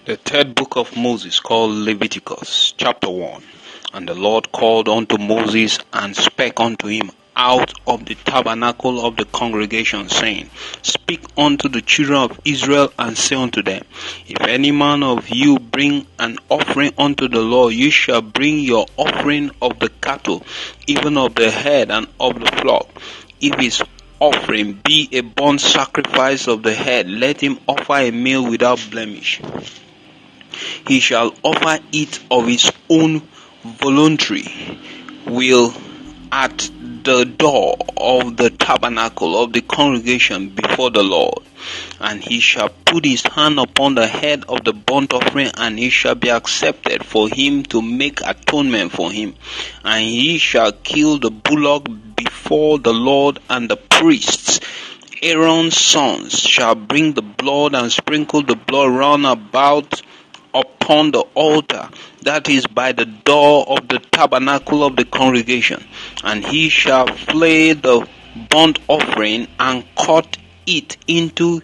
The third book of Moses, called Leviticus, chapter 1. And the Lord called unto Moses and spake unto him out of the tabernacle of the congregation, saying, Speak unto the children of Israel, and say unto them, If any man of you bring an offering unto the Lord, you shall bring your offering of the cattle, even of the head and of the flock. If his offering be a burnt sacrifice of the head, let him offer a meal without blemish. He shall offer it of his own voluntary will at the door of the tabernacle of the congregation before the Lord. And he shall put his hand upon the head of the burnt offering, and it shall be accepted for him to make atonement for him. And he shall kill the bullock before the Lord, and the priests, Aaron's sons, shall bring the blood and sprinkle the blood round about upon the altar that is by the door of the tabernacle of the congregation. And he shall flay the burnt offering and cut it into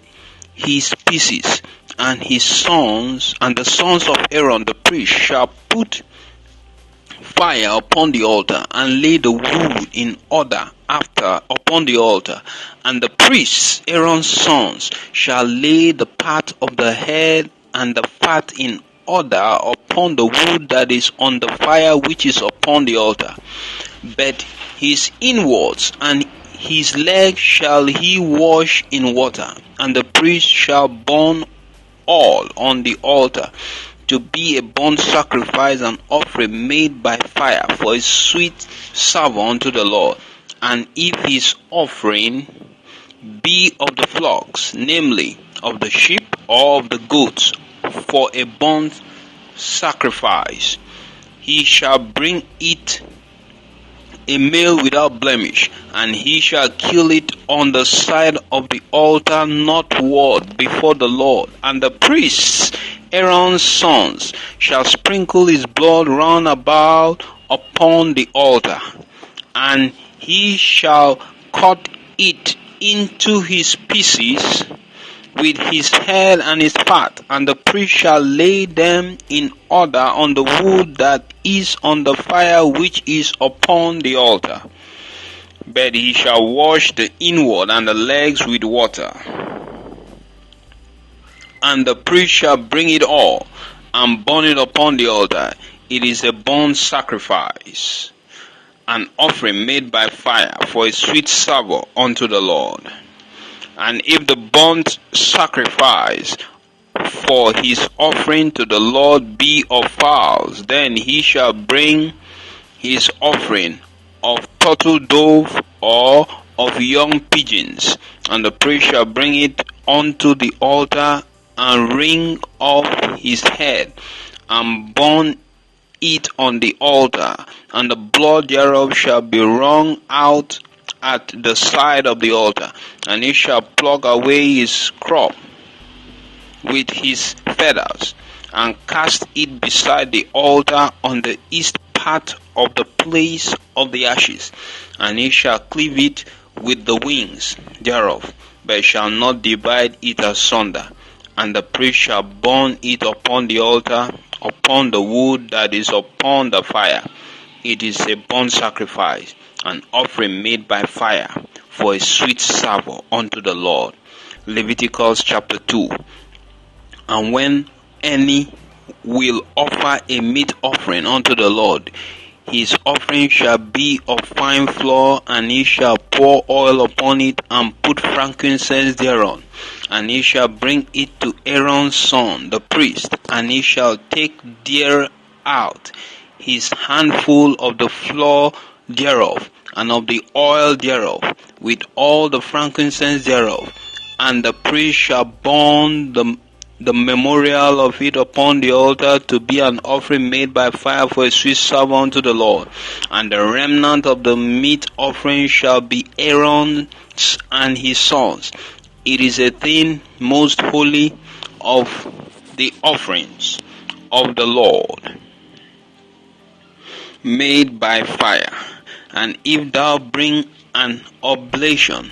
his pieces. And his sons and the sons of Aaron the priest shall put fire upon the altar and lay the wood in order after upon the altar. And the priests, Aaron's sons, shall lay the part of the head and the fat in order upon the wood that is on the fire which is upon the altar. But his inwards and his legs shall he wash in water, and the priest shall burn all on the altar to be a burnt sacrifice and offering made by fire for a sweet savour unto the Lord. And if his offering be of the flocks, namely of the sheep or of the goats, for a burnt sacrifice, he shall bring it a male without blemish, and he shall kill it on the side of the altar northward before the Lord. And the priests, Aaron's sons, shall sprinkle his blood round about upon the altar, and he shall cut it into his pieces with his head and his fat, and the priest shall lay them in order on the wood that is on the fire which is upon the altar. But he shall wash the inward and the legs with water. And the priest shall bring it all, and burn it upon the altar. It is a burnt sacrifice, an offering made by fire for a sweet savour unto the Lord. And if the burnt sacrifice for his offering to the Lord be of fowls, then he shall bring his offering of turtle dove or of young pigeons, and the priest shall bring it unto the altar, and wring off his head, and burn it on the altar, and the blood thereof shall be wrung out at the side of the altar. And he shall pluck away his crop with his feathers, and cast it beside the altar on the east part of the place of the ashes. And he shall cleave it with the wings thereof, but shall not divide it asunder. And the priest shall burn it upon the altar, upon the wood that is upon the fire. It is a burnt sacrifice, an offering made by fire for a sweet savour unto the Lord. Leviticus chapter 2. And when any will offer a meat offering unto the Lord, his offering shall be of fine flour, and he shall pour oil upon it, and put frankincense thereon. And he shall bring it to Aaron's son the priest, and he shall take there out his handful of the flour thereof, and of the oil thereof, with all the frankincense thereof. And the priest shall burn the memorial of it upon the altar to be an offering made by fire for a sweet savour unto the Lord. And the remnant of the meat offering shall be Aaron's and his sons. It is a thing most holy of the offerings of the Lord, made by fire. And if thou bring an oblation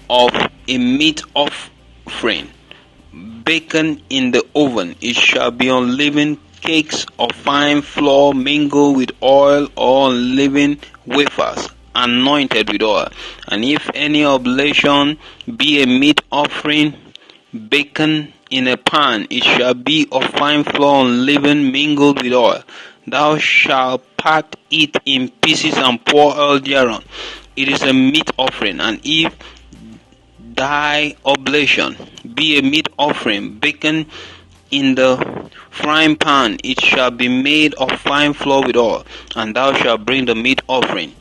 of a meat offering baken in the oven. It shall be unleavened cakes of fine flour mingled with oil, or unleavened wafers anointed with oil. And if any oblation be a meat offering baken in a pan, it shall be of fine flour unleavened mingled with oil. Thou shalt part it in pieces and pour oil thereon. It is a meat offering. And if thy oblation be a meat offering baken in the frying pan, it shall be made of fine flour with oil. And thou shalt bring the meat offering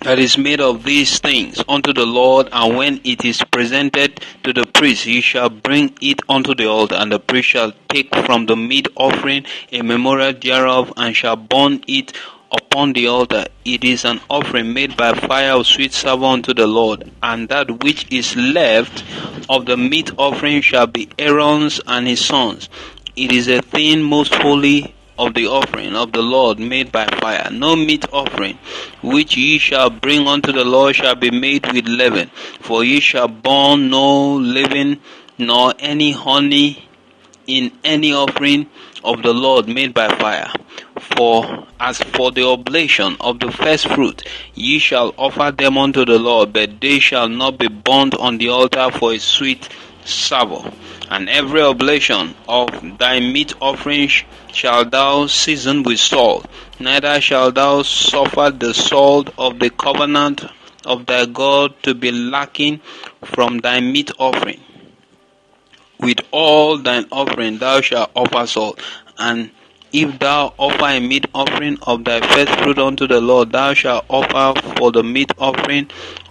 that is made of these things unto the Lord, and when it is presented to the priest, he shall bring it unto the altar, and the priest shall take from the meat offering a memorial thereof, and shall burn it upon the altar. It is an offering made by fire of sweet savour unto the Lord. And that which is left of the meat offering shall be Aaron's and his sons. It is a thing most holy of the offering of the Lord made by fire. No meat offering which ye shall bring unto the Lord shall be made with leaven, for ye shall burn no leaven nor any honey in any offering of the Lord made by fire. For as for the oblation of the first fruit, ye shall offer them unto the Lord, but they shall not be burnt on the altar for a sweet savour. And every oblation of thy meat offering shalt thou season with salt, neither shalt thou suffer the salt of the covenant of thy God to be lacking from thy meat offering. With all thine offering thou shalt offer salt. And if thou offer a meat offering of thy first fruit unto the Lord, thou shalt offer for the meat offering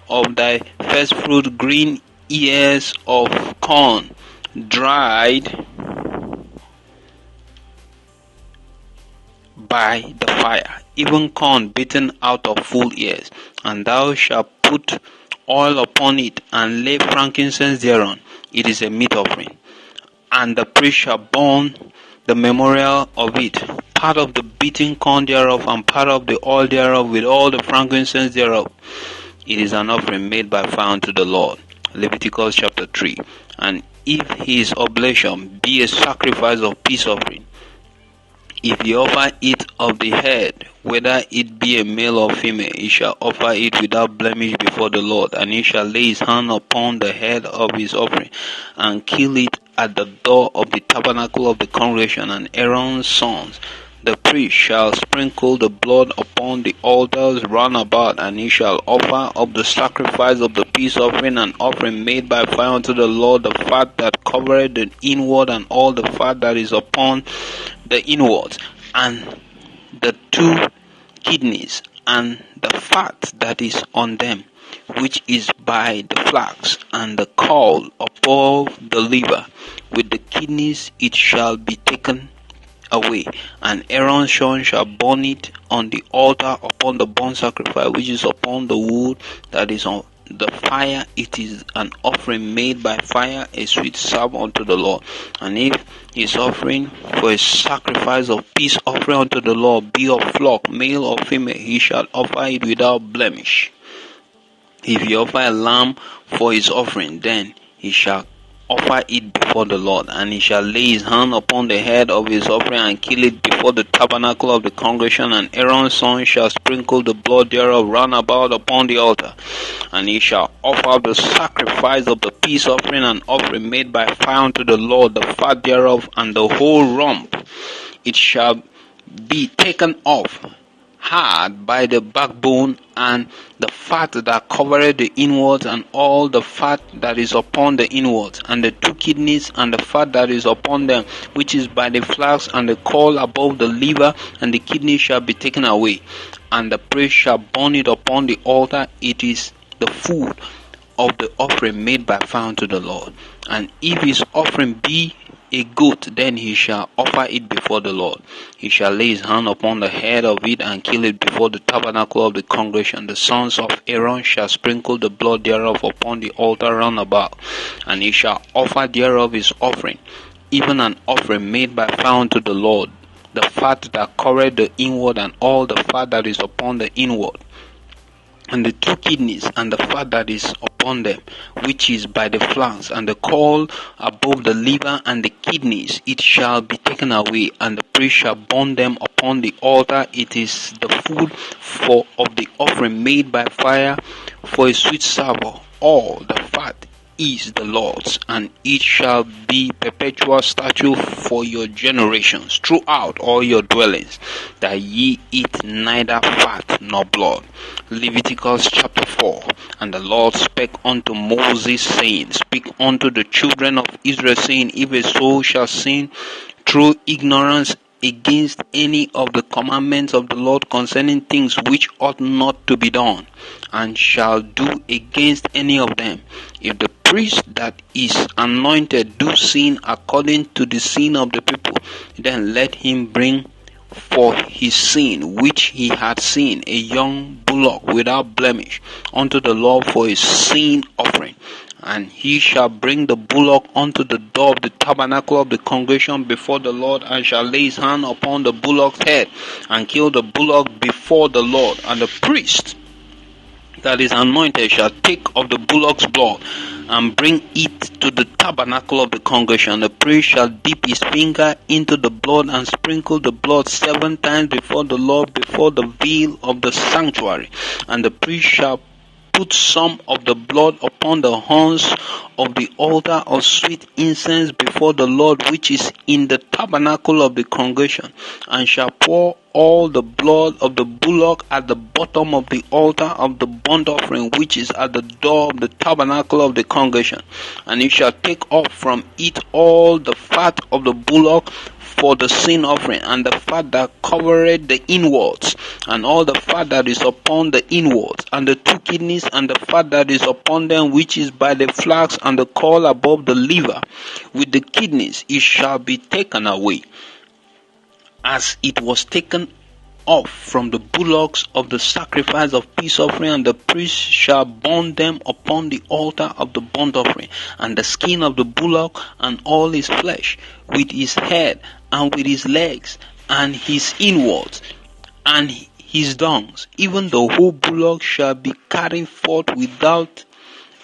of thy first fruit green ears of corn, dried by the fire, even corn beaten out of full ears. And thou shalt put oil upon it, and lay frankincense thereon. It is a meat offering. And the priest shall burn the memorial of it, part of the beaten corn thereof, and part of the oil thereof, with all the frankincense thereof. It is an offering made by fire unto the Lord. Leviticus chapter 3. And if his oblation be a sacrifice of peace offering, if he offer it of the head, whether it be a male or female, he shall offer it without blemish before the Lord. And he shall lay his hand upon the head of his offering, and kill it at the door of the tabernacle of the congregation. And Aaron's sons, the priest, shall sprinkle the blood upon the altars round about, and he shall offer of the sacrifice of the peace offering an offering made by fire unto the Lord, the fat that covereth the inward, and all the fat that is upon the inwards, and the two kidneys, and the fat that is on them, which is by the flanks, and the caul above the liver. With the kidneys it shall be taken away, and Aaron's son shall burn it on the altar upon the burnt sacrifice which is upon the wood that is on the fire. It is an offering made by fire, a sweet savour unto the Lord. And if his offering for a sacrifice of peace offering unto the Lord be of flock, male or female, he shall offer it without blemish. If he offer a lamb for his offering, then he shall offer it before the Lord, and he shall lay his hand upon the head of his offering, and kill it before the tabernacle of the congregation. And Aaron's son shall sprinkle the blood thereof round about upon the altar. And he shall offer the sacrifice of the peace offering, an offering made by fire unto the Lord, the fat thereof, and the whole rump. It shall be taken off hard by the backbone, and the fat that covereth the inwards, and all the fat that is upon the inwards, and the two kidneys, and the fat that is upon them, which is by the flanks, and the caul above the liver, and the kidney shall be taken away. And the priest shall burn it upon the altar. It is the food of the offering made by fire unto the Lord. And if his offering be a goat, then he shall offer it before the Lord. He shall lay his hand upon the head of it, and kill it before the tabernacle of the congregation. The sons of Aaron shall sprinkle the blood thereof upon the altar round about, and he shall offer thereof his offering, even an offering made by fire unto the Lord, the fat that covereth the inward, and all the fat that is upon the inward. and the 2 kidneys, and the fat that is upon them, which is by the flanks, and the caul above the liver, and the kidneys, it shall be taken away, and the priest shall burn them upon the altar. It is the food of the offering made by fire for a sweet savour. All the fat is the Lord's, and it shall be perpetual statute for your generations throughout all your dwellings, that ye eat neither fat nor blood. Leviticus chapter 4. And the Lord spake unto Moses, saying, Speak unto the children of Israel, saying, If a soul shall sin through ignorance against any of the commandments of the Lord concerning things which ought not to be done, and shall do against any of them, if the priest that is anointed do sin according to the sin of the people, then let him bring for his sin which he had sinned a young bullock without blemish unto the Lord for a sin offering. And he shall bring the bullock unto the door of the tabernacle of the congregation before the Lord, and shall lay his hand upon the bullock's head, and kill the bullock before the Lord. And the priest that is anointed shall take of the bullock's blood, and bring it to the tabernacle of the congregation. The priest shall dip his finger into the blood, and sprinkle the blood 7 times before the Lord, before the veil of the sanctuary. And the priest shall put some of the blood upon the horns of the altar of sweet incense before the Lord, which is in the tabernacle of the congregation, and shall pour all the blood of the bullock at the bottom of the altar of the burnt offering, which is at the door of the tabernacle of the congregation. And he shall take off from it all the fat of the bullock for the sin offering, and the fat that covereth the inwards, and all the fat that is upon the inwards, and the 2 kidneys, and the fat that is upon them, which is by the flanks, and the caul above the liver, with the kidneys, it shall be taken away, as it was taken off from the bullocks of the sacrifice of peace offering. And the priest shall burn them upon the altar of the burnt offering, and the skin of the bullock, and all his flesh, with his head, and with his legs, and his inwards, and his dungs. Even the whole bullock shall be carried forth without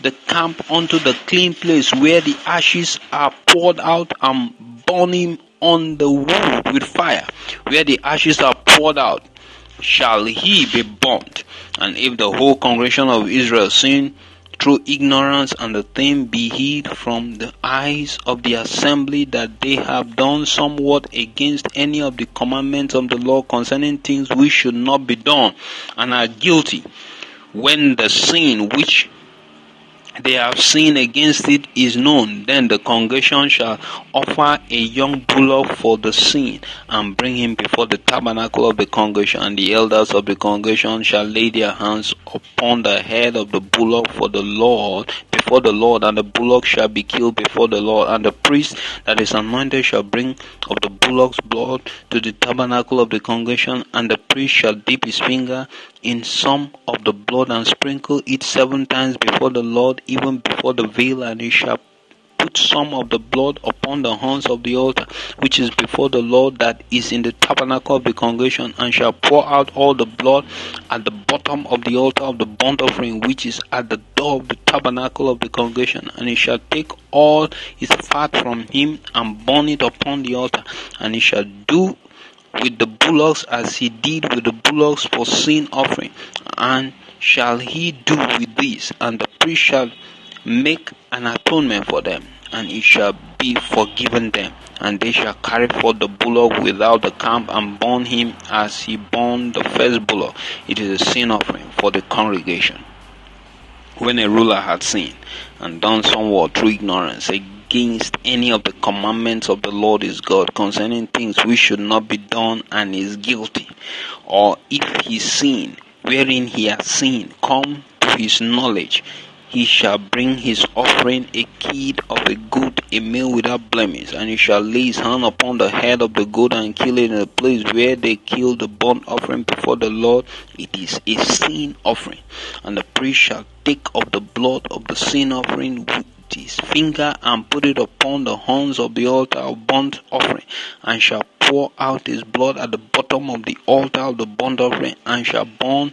the camp unto the clean place, where the ashes are poured out, and burn him on the wood with fire. Where the ashes are poured out, shall he be burnt. And if the whole congregation of Israel sin through ignorance, and the thing be hid from the eyes of the assembly, that they have done somewhat against any of the commandments of the Lord concerning things which should not be done, and are guilty, when the sin which they have sinned against it is known, then the congregation shall offer a young bullock for the sin, and bring him before the tabernacle of the congregation. And the elders of the congregation shall lay their hands upon the head of the bullock for the Lord, before the Lord, and the bullock shall be killed before the Lord. And the priest that is anointed shall bring of the bullock's blood to the tabernacle of the congregation, and the priest shall dip his finger in some of the blood, and sprinkle it 7 times before the Lord, even before the veil. And he shall put some of the blood upon the horns of the altar, which is before the Lord, that is in the tabernacle of the congregation, and shall pour out all the blood at the bottom of the altar of the burnt offering, which is at the door of the tabernacle of the congregation. And he shall take all his fat from him, and burn it upon the altar. And he shall do with the bullocks as he did with the bullocks for sin offering, and shall he do with this. And the priest shall make an atonement for them, and it shall be forgiven them. And they shall carry forth the bullock without the camp, and burn him as he burned the first bullock. It is a sin offering for the congregation. When a ruler had sinned, and done somewhat through ignorance against any of the commandments of the Lord his God concerning things which should not be done, and is guilty, or if his sin wherein he has sinned come to his knowledge, he shall bring his offering, a kid of a goat, a male without blemish, and he shall lay his hand upon the head of the goat, and kill it in the place where they kill the burnt offering before the Lord. It is a sin offering. And the priest shall take of the blood of the sin offering with his finger, and put it upon the horns of the altar of burnt offering, and shall pour out his blood at the bottom of the altar of the burnt offering, and shall burn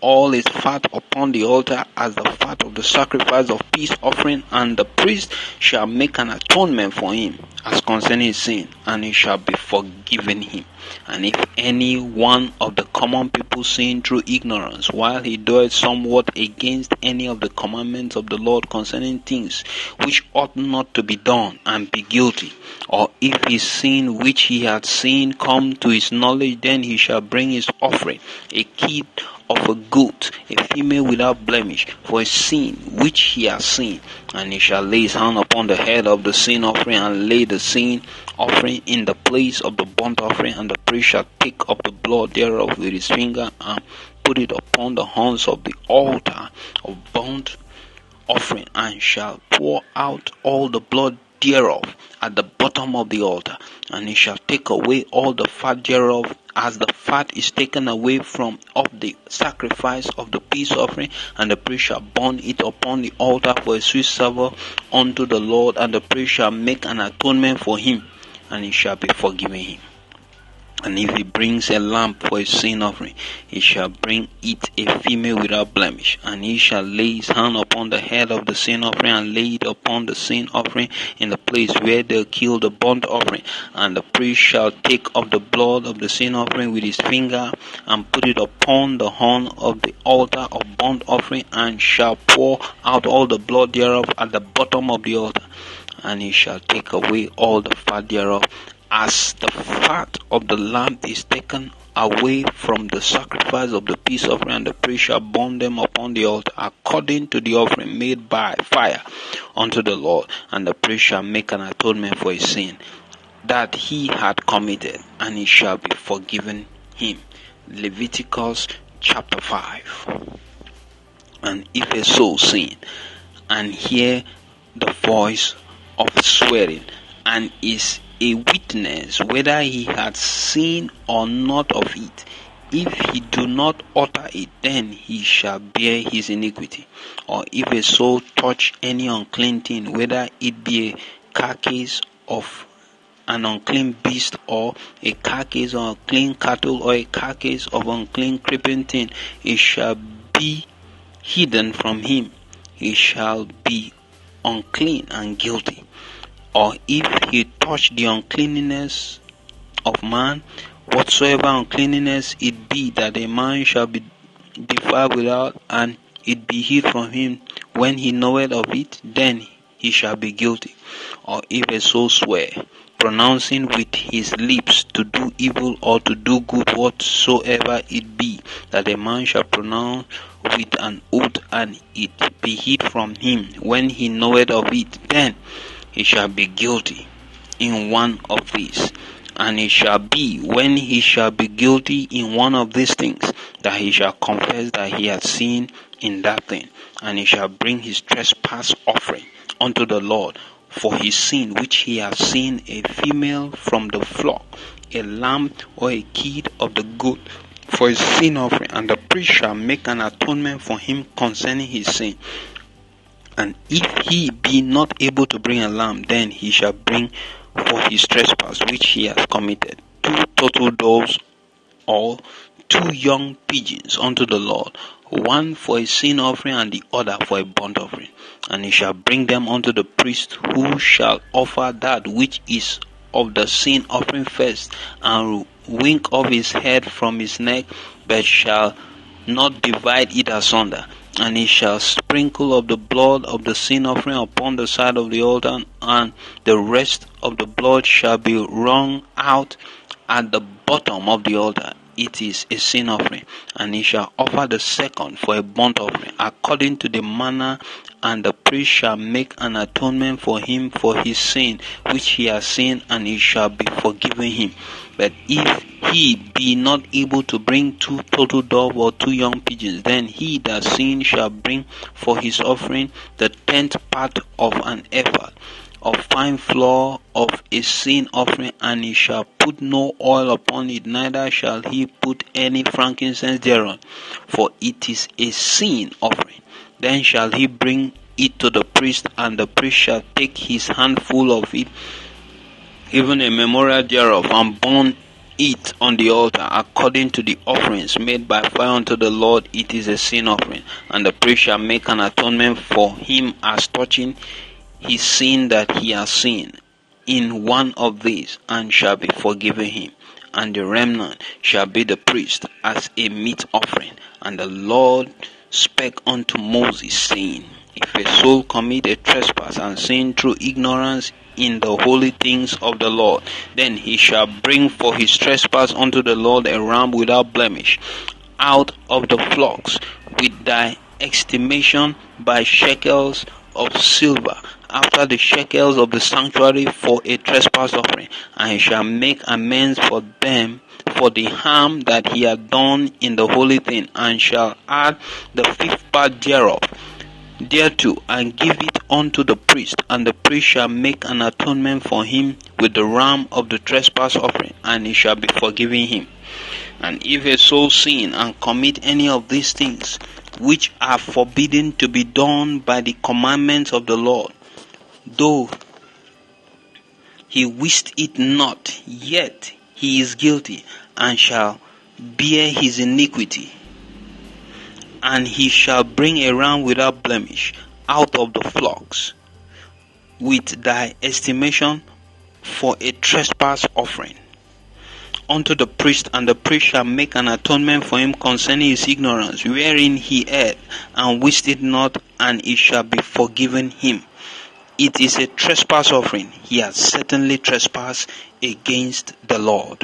all its fat upon the altar as the fat of the sacrifice of peace offering, and the priest shall make an atonement for him as concerning his sin, and it shall be forgiven him. And if any one of the common people sin through ignorance, while he doeth somewhat against any of the commandments of the Lord concerning things which ought not to be done, and be guilty, or if his sin which he had seen come to his knowledge, then he shall bring his offering, a kid of a goat, a female without blemish, for a sin which he has seen, and he shall lay his hand upon the head of the sin offering, and lay the sin offering in the place of the burnt offering, and the priest shall take of the blood thereof with his finger, and put it upon the horns of the altar of burnt offering, and shall pour out all the blood thereof at the bottom of the altar, and he shall take away all the fat thereof, as the fat is taken away from of the sacrifice of the peace offering, and the priest shall burn it upon the altar for a sweet savour unto the Lord, and the priest shall make an atonement for him, and it shall be forgiven him. And if he brings a lamb for a sin offering, he shall bring it a female without blemish, and he shall lay his hand upon the head of the sin offering, and lay it upon the sin offering in the place where they kill the burnt offering. And the priest shall take of the blood of the sin offering with his finger, and put it upon the horn of the altar of burnt offering, and shall pour out all the blood thereof at the bottom of the altar. And he shall take away all the fat thereof, as the fat of the lamb is taken away from the sacrifice of the peace offering, and the priest shall burn them upon the altar according to the offering made by fire unto the Lord. And the priest shall make an atonement for his sin that he had committed, and it shall be forgiven him. Leviticus chapter 5. And if a soul sin, and hear the voice of swearing, and is a witness whether he had seen or not of it, if he do not utter it, then he shall bear his iniquity. Or if a soul touch any unclean thing, whether it be a carcass of an unclean beast, or a carcass of unclean cattle, or a carcass of unclean creeping thing, it shall be hidden from him. He shall be unclean and guilty. Or if he touch the uncleanness of man, whatsoever uncleanness it be, that a man shall be defiled without, and it be hid from him when he knoweth of it, then he shall be guilty. Or if a soul swear, pronouncing with his lips to do evil or to do good, whatsoever it be, that a man shall pronounce with an oath, and it be hid from him when he knoweth of it, then he shall be guilty in one of these. And it shall be, when he shall be guilty in one of these things, that he shall confess that he hath sinned in that thing, and he shall bring his trespass offering unto the Lord for his sin which he hath seen, a female from the flock, a lamb or a kid of the goat for his sin offering, and the priest shall make an atonement for him concerning his sin. And if he be not able to bring a lamb, then he shall bring for his trespass which he has committed 2 turtle doves or 2 young pigeons unto the Lord, one for a sin offering and the other for a burnt offering. And he shall bring them unto the priest, who shall offer that which is of the sin offering first, and wink off his head from his neck, but shall not divide it asunder. And he shall sprinkle of the blood of the sin offering upon the side of the altar, and the rest of the blood shall be wrung out at the bottom of the altar. It is a sin offering. And he shall offer the second for a burnt offering, according to the manner, and the priest shall make an atonement for him for his sin which he has sinned, and it shall be forgiven him. But if he be not able to bring 2 turtle doves or 2 young pigeons, then he that sinned shall bring for his offering the 10th part of an ephah of fine flour of a sin offering, and he shall put no oil upon it, neither shall he put any frankincense thereon, for it is a sin offering. Then shall he bring it to the priest, and the priest shall take his handful of it, even a memorial thereof, and burn it on the altar according to the offerings made by fire unto the Lord. It is a sin offering, and the priest shall make an atonement for him as touching his sin that he has sinned in one of these, and shall be forgiven him. And the remnant shall be the priest as a meat offering. And the Lord spake unto Moses, saying, If a soul commit a trespass and sin through ignorance in the holy things of the Lord, then he shall bring for his trespass unto the Lord a ram without blemish out of the flocks, with thy estimation by shekels of silver, after the shekels of the sanctuary, for a trespass offering. And he shall make amends for them for the harm that he had done in the holy thing, and shall add the fifth part thereof thereto, and give it unto the priest. And the priest shall make an atonement for him with the ram of the trespass offering, and he shall be forgiven him. And if a soul sin and commit any of these things, which are forbidden to be done by the commandments of the Lord, though he wist it not, yet he is guilty, and shall bear his iniquity. And he shall bring a ram without blemish out of the flocks, with thy estimation, for a trespass offering, unto the priest. And the priest shall make an atonement for him concerning his ignorance, wherein he erred, and wist it not, and it shall be forgiven him. It is a trespass offering. He has certainly trespassed against the Lord.